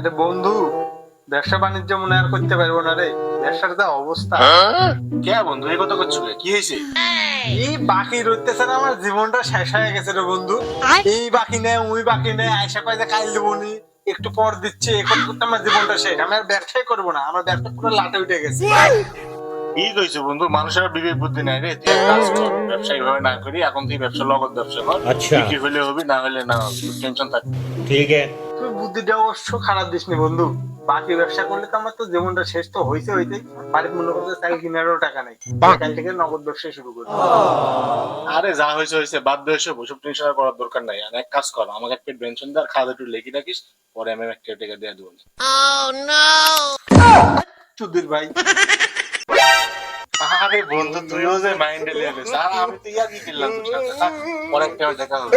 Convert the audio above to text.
আরে বন্ধু, ব্যবসা বাণিজ্য মনে আর করতে পারবো না রে। ব্যবসার যা অবস্থা। কে বন্ধু এই কথা করছো কে? কি হয়েছে? এই বাকি রইতেছে না, আমার জীবনটা শেষ হয়ে গেছে রে বন্ধু। এই বাকি নেই ওই বাকি নেই, আয়সা কয় যে কাল দেবো নি, একটু পর দিচ্ছে, এ করতে করতে আমার জীবনটা শেষ। আমি আর ব্যবসাই করবো না, আমার ব্যবসা পুরো লাটে উঠে গেছে। কি কইছো বন্ধু, মানুষের আর বিবেক বুদ্ধি নাই রে। তুই এক কাজ কর, ব্যবসা এইভাবে না করি, এখন তুই ব্যবসা লগত ব্যবসা কর। আচ্ছা। কি হলে হবে, না হলে না হবে, টেনশন থাকবে না। ठीक है। তুই বুদ্ধিটা অবশ্য খারাপ দিসনি বন্ধু। বাকি ব্যবসা করলে তো আমার তো জীবনটা শেষ তো হইতে হইতে। বাড়ির মনে করতে চাল কিনারও টাকা নেই, কাল থেকে নগদ ব্যবসা শুরু করি। আরে যা হয়েছে হয়েছে, বাদ দিয়ে এসব ওসব টেনশন আর করার দরকার নাই। আর এক কাজ কর, আমাকে একটা পেনশন দে আর খাওয়া দাওয়া একটু লেখি রাখিস, পরে আমি একটা টাকা দিয়ে দেবো। চুদির ভাই। আরে বন্ধু তুইও যে মাইন্ডে লিয়ে নিস, আর আমি তো ইয়ার কি করলাম তোর সাথে। পরে একটা দেখা হবে।